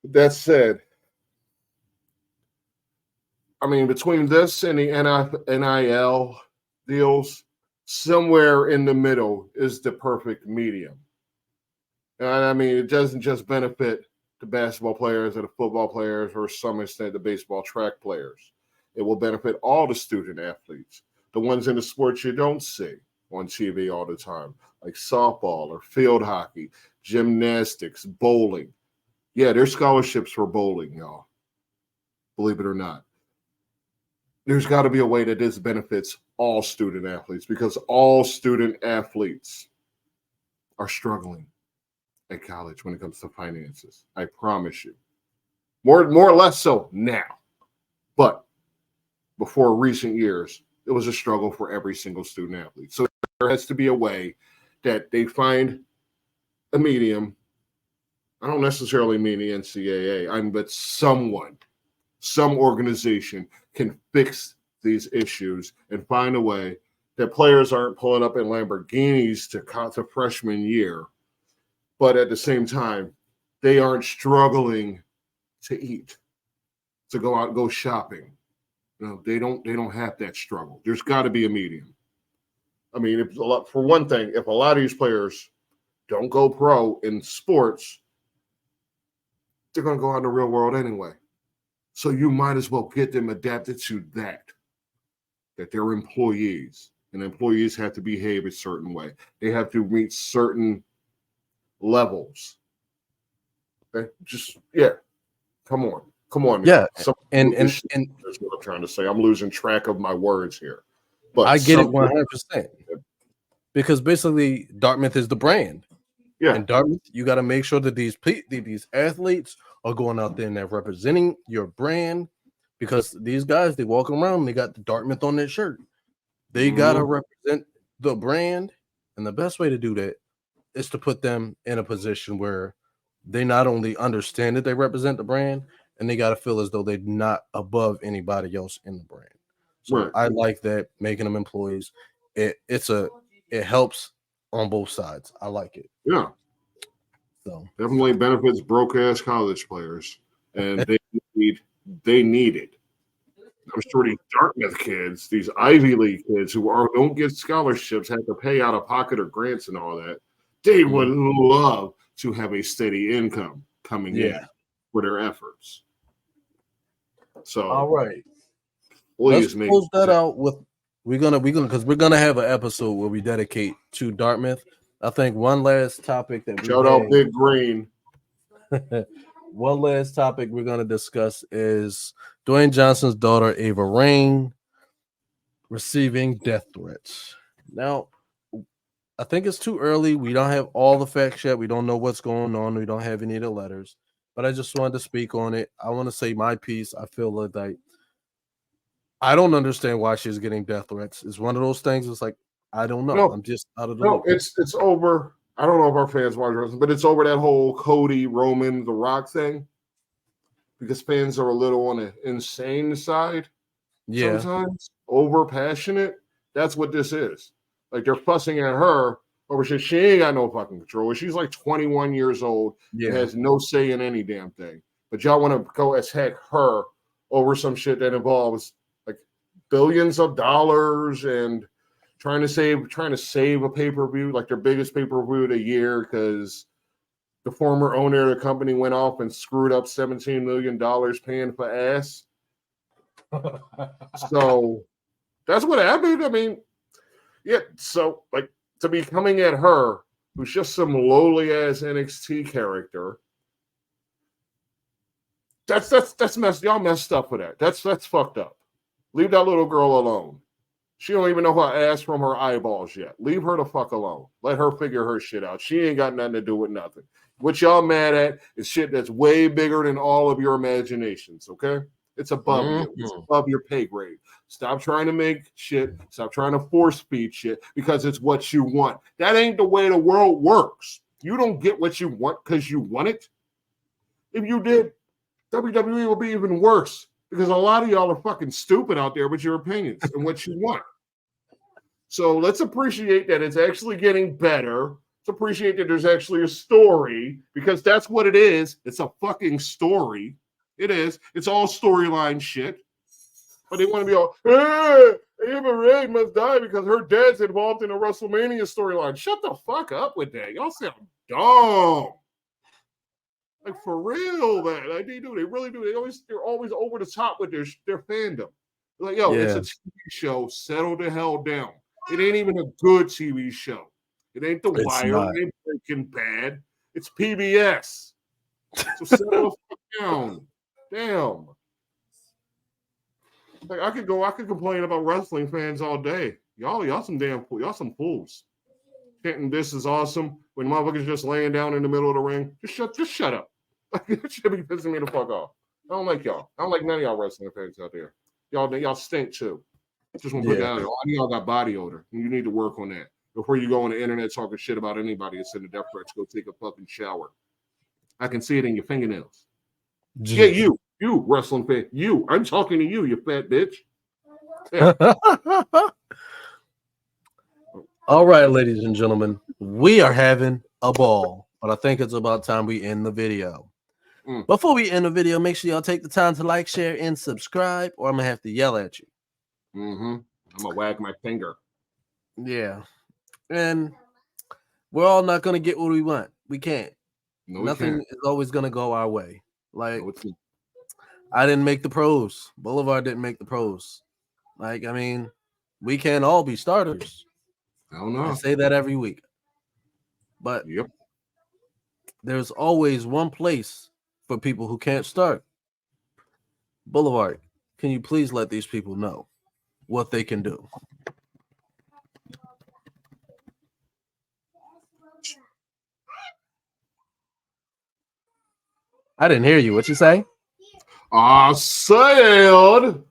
That said, I mean, between this and the NIL deals, somewhere in the middle is the perfect medium. And I mean, it doesn't just benefit the basketball players or the football players, or to some extent the baseball track players. It will benefit all the student athletes, the ones in the sports you don't see on TV all the time, like softball or field hockey, gymnastics, bowling. Yeah, there's scholarships for bowling, y'all. Believe it or not. There's got to be a way that this benefits all student athletes, because all student athletes are struggling at college when it comes to finances. I promise you. More or less so now. But before recent years, it was a struggle for every single student athlete. So there has to be a way that they find a medium. I don't necessarily mean the NCAA, but someone, some organization can fix these issues and find a way that players aren't pulling up in Lamborghinis to freshman year, but at the same time, they aren't struggling to eat, to go out and go shopping. You know, they don't have that struggle. There's got to be a medium. I mean, for one thing, if a lot of these players don't go pro in sports, they're going to go out in the real world anyway. So you might as well get them adapted to that they're employees, and employees have to behave a certain way. They have to meet certain levels. Okay? Come on. Yeah, and that's what I'm trying to say. I'm losing track of my words here. But I get it 100%. Because basically Dartmouth is the brand. Yeah. And Dartmouth, you got to make sure that these athletes are going out there and they're representing your brand, because these guys, they walk around, they got the Dartmouth on their shirt. They got to represent the brand. And the best way to do that is to put them in a position where they not only understand that they represent the brand, and they got to feel as though they're not above anybody else in the brand. So I like that, making them employees. It helps on both sides. I like it. Yeah. So definitely benefits broke ass college players, and they need it. I'm sure these Dartmouth kids, these Ivy League kids who don't get scholarships, have to pay out of pocket or grants and all that. They would love to have a steady income coming in for their efforts. So all right, let's close that out with we're gonna because we're gonna have an episode where we dedicate to Dartmouth. I think one last topic that we shout out Big Green. One last topic we're gonna discuss is Dwayne Johnson's daughter Ava Raine receiving death threats. Now, I think it's too early. We don't have all the facts yet. We don't know what's going on. We don't have any of the letters. But I just wanted to speak on it. I want to say my piece. I feel like I don't understand why she's getting death threats. It's one of those things. It's like, I don't know. No, I'm just out of the loop. It's over. I don't know if our fans watch wrestling, but it's over that whole Cody, Roman, The Rock thing. Because fans are a little on the insane side. Yeah. Sometimes. Over passionate. That's what this is. Like, they're fussing at her over shit. She ain't got no fucking control. She's like 21 years old and has no say in any damn thing. But y'all want to go attack her over some shit that involves like billions of dollars and trying to save a pay-per-view, like their biggest pay-per-view of the year, because the former owner of the company went off and screwed up $17 million paying for ass. So that's what happened. I mean, yeah, so like to be coming at her, who's just some lowly ass NXT character. That's messed. Y'all messed up for that. That's fucked up. Leave that little girl alone. She don't even know her ass from her eyeballs yet. Leave her the fuck alone. Let her figure her shit out. She ain't got nothing to do with nothing. What y'all mad at is shit that's way bigger than all of your imaginations, okay? It's above you. It's above your pay grade. Stop trying to make shit. Stop trying to force feed shit because it's what you want. That ain't the way the world works. You don't get what you want because you want it. If you did, WWE would be even worse because a lot of y'all are fucking stupid out there with your opinions and what you want. So let's appreciate that it's actually getting better. Let's appreciate that there's actually a story because that's what it is. It's a fucking story. It is. It's all storyline shit. But they want to be all, hey, Ava Raine must die because her dad's involved in a WrestleMania storyline. Shut the fuck up with that. Y'all sound dumb. Like, for real, man. Like, they do. They really do. They're always over the top with their fandom. They're like, yo, It's a TV show. Settle the hell down. It ain't even a good TV show. It ain't The Wire. It ain't Breaking Bad. It's PBS. So settle the fuck down. Damn. Like I could complain about wrestling fans all day. Y'all some fools. Canton, this is awesome. When motherfuckers just laying down in the middle of the ring, just shut up. That should be pissing me the fuck off. I don't like y'all. I don't like none of y'all wrestling fans out there. Y'all stink too. Just want to put that out there. All of y'all got body odor, and you need to work on that before you go on the internet talking shit about anybody that's in the death threats. Go take a fucking shower. I can see it in your fingernails. Yeah, you wrestling fan, you. I'm talking to you, you fat bitch. Yeah. All right, ladies and gentlemen, we are having a ball, but I think it's about time we end the video. Before we end the video, make sure y'all take the time to like, share, and subscribe, or I'm gonna have to yell at you. I'm gonna wag my finger. Yeah, and we're all not gonna get what we want. We can't. No, Nothing is always gonna go our way. Like No, I didn't make the pros. Boulevard didn't make the pros. Like I mean, we can't all be starters. I don't know. I say that every week, but there's always one place for people who can't start. Boulevard, can you please let these people know what they can do? I didn't hear you. What you say? I said